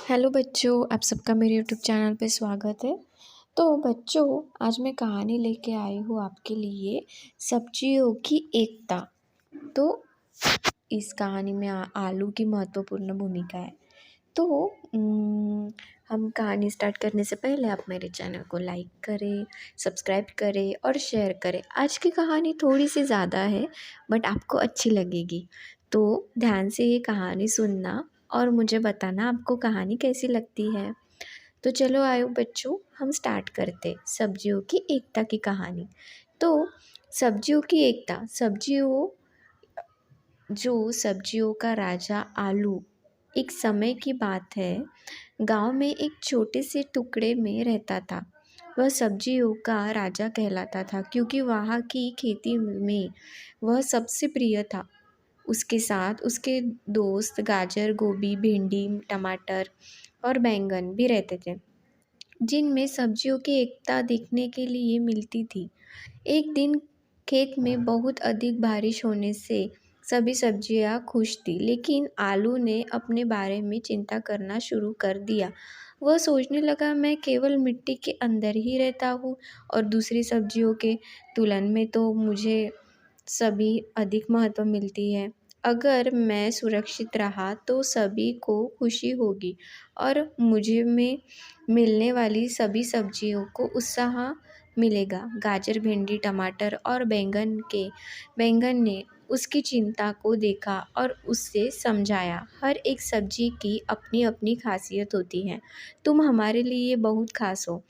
Hello बच्चों, आप सबका मेरे यूट्यूब चैनल पे स्वागत है। तो बच्चों, आज मैं कहानी लेके आई हूँ आपके लिए, सब्जियों की एकता। तो इस कहानी में आलू की महत्वपूर्ण भूमिका है। तो हम कहानी स्टार्ट करने से पहले आप मेरे चैनल को लाइक करें, सब्सक्राइब करें और शेयर करें। आज की कहानी थोड़ी सी ज़्यादा है, बट आपको अच्छी लगेगी। तो ध्यान से ये कहानी सुनना और मुझे बताना आपको कहानी कैसी लगती है। तो चलो आयो बच्चों, हम स्टार्ट करते सब्जियों की एकता की कहानी। तो सब्जियों की एकता, सब्जियों का राजा आलू। एक समय की बात है, गांव में एक छोटे से टुकड़े में रहता था। वह सब्जियों का राजा कहलाता था क्योंकि वहाँ की खेती में वह सबसे प्रिय था। उसके साथ उसके दोस्त गाजर, गोभी, भिंडी, टमाटर और बैंगन भी रहते थे, जिनमें सब्जियों की एकता देखने के लिए मिलती थी। एक दिन खेत में बहुत अधिक बारिश होने से सभी सब्जियां खुश थी, लेकिन आलू ने अपने बारे में चिंता करना शुरू कर दिया। वह सोचने लगा, मैं केवल मिट्टी के अंदर ही रहता हूँ और दूसरी सब्जियों के तुलन में तो मुझे सभी अधिक महत्व मिलती है। अगर मैं सुरक्षित रहा तो सभी को खुशी होगी और मुझे में मिलने वाली सभी सब्जियों को उत्साह मिलेगा। गाजर, भिंडी, टमाटर और बैंगन ने उसकी चिंता को देखा और उससे समझाया, हर एक सब्जी की अपनी अपनी खासियत होती है। तुम हमारे लिए बहुत खास हो,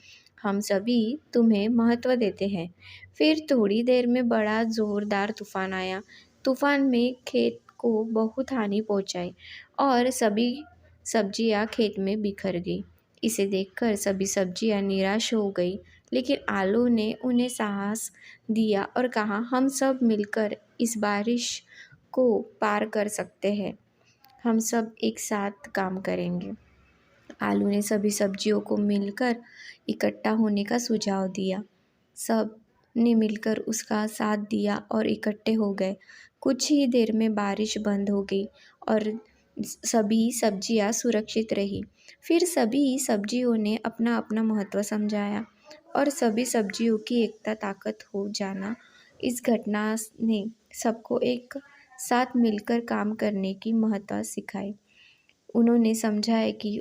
हम सभी तुम्हें महत्व देते हैं। फिर थोड़ी देर में बड़ा जोरदार तूफान आया। तूफान में खेत को बहुत हानि पहुंचाई और सभी सब्जियां खेत में बिखर गई। इसे देखकर सभी सब्जियां निराश हो गई, लेकिन आलू ने उन्हें साहस दिया और कहा, हम सब मिलकर इस बारिश को पार कर सकते हैं। हम सब एक साथ काम करेंगे। आलू ने सभी सब्जियों को मिलकर इकट्ठा होने का सुझाव दिया। सब ने मिलकर उसका साथ दिया और इकट्ठे हो गए। कुछ ही देर में बारिश बंद हो गई और सभी सब्जियां सुरक्षित रही। फिर सभी सब्जियों ने अपना अपना महत्व समझाया और सभी सब्जियों की एकता ताकत हो जाना। इस घटना ने सबको एक साथ मिलकर काम करने की महत्व सिखाई। उन्होंने समझा है कि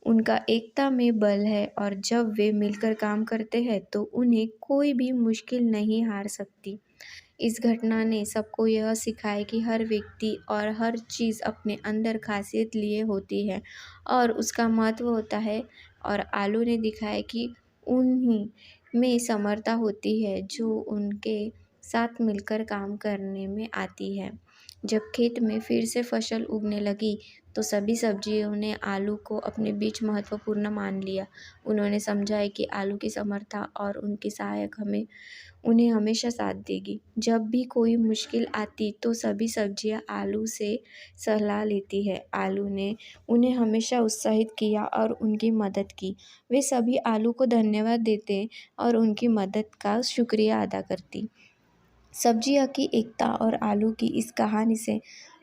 उनका एकता में बल है और जब वे मिलकर काम करते हैं तो उन्हें कोई भी मुश्किल नहीं हार सकती। इस घटना ने सबको यह सिखाया कि हर व्यक्ति और हर चीज़ अपने अंदर खासियत लिए होती है और उसका महत्व होता है। और आलू ने दिखाया कि उन्हीं में समर्था होती है जो उनके साथ मिलकर काम करने में आती है। जब खेत में फिर से फसल उगने लगी तो सभी सब्जियों ने आलू को अपने बीच महत्वपूर्ण मान लिया। उन्होंने समझा है कि आलू की समर्था और उनकी सहायक उन्हें हमेशा साथ देगी। जब भी कोई मुश्किल आती तो सभी सब्जियां आलू से सलाह लेती है। आलू ने उन्हें हमेशा उत्साहित किया और उनकी मदद की। वे सभी आलू को धन्यवाद देते और उनकी मदद का शुक्रिया अदा करती। सब्जियों की एकता और आलू की इस कहानी से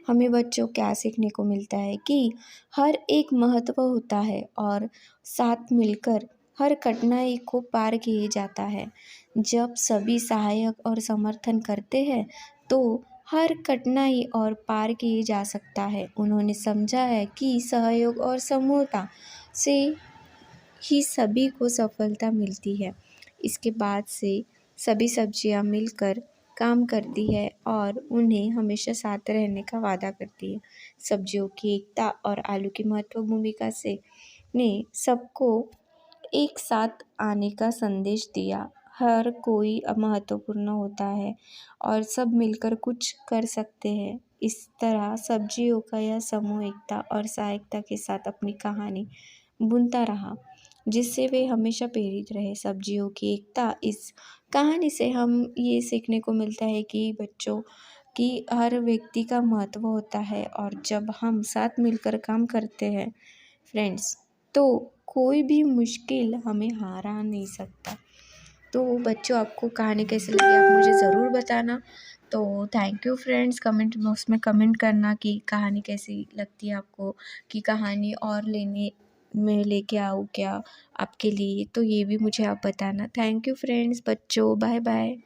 हमें बच्चों क्या सीखने को मिलता है कि हर एक महत्व होता है और साथ मिलकर हर कठिनाई को पार किए जाता है। जब सभी सहायक और समर्थन करते हैं तो हर कठिनाई और पार किए जा सकता है। उन्होंने समझा है कि सहयोग और समूहता से ही सभी को सफलता मिलती है। इसके बाद से सभी सब्जियां मिलकर काम करती है और उन्हें हमेशा साथ रहने का वादा करती है। सब्जियों की एकता और आलू की महत्व भूमिका से ने सबको एक साथ आने का संदेश दिया। हर कोई महत्वपूर्ण होता है और सब मिलकर कुछ कर सकते हैं। इस तरह सब्जियों का यह समूह एकता और सहायता के साथ अपनी कहानी बुनता रहा, जिससे वे हमेशा प्रेरित रहे। सब्जियों की एकता, इस कहानी से हम ये सीखने को मिलता है कि बच्चों कि हर व्यक्ति का महत्व होता है और जब हम साथ मिलकर काम करते हैं फ्रेंड्स, तो कोई भी मुश्किल हमें हरा नहीं सकता। तो बच्चों, आपको कहानी कैसी लगी आप मुझे ज़रूर बताना। तो thank you friends, comment box में कमेंट करना कि कहानी कैसी लगती है आपको, कि कहानी और लेने में लेके आऊँ क्या आपके लिए, तो ये भी मुझे आप बताना। थैंक यू फ्रेंड्स, बच्चों, बाय बाय।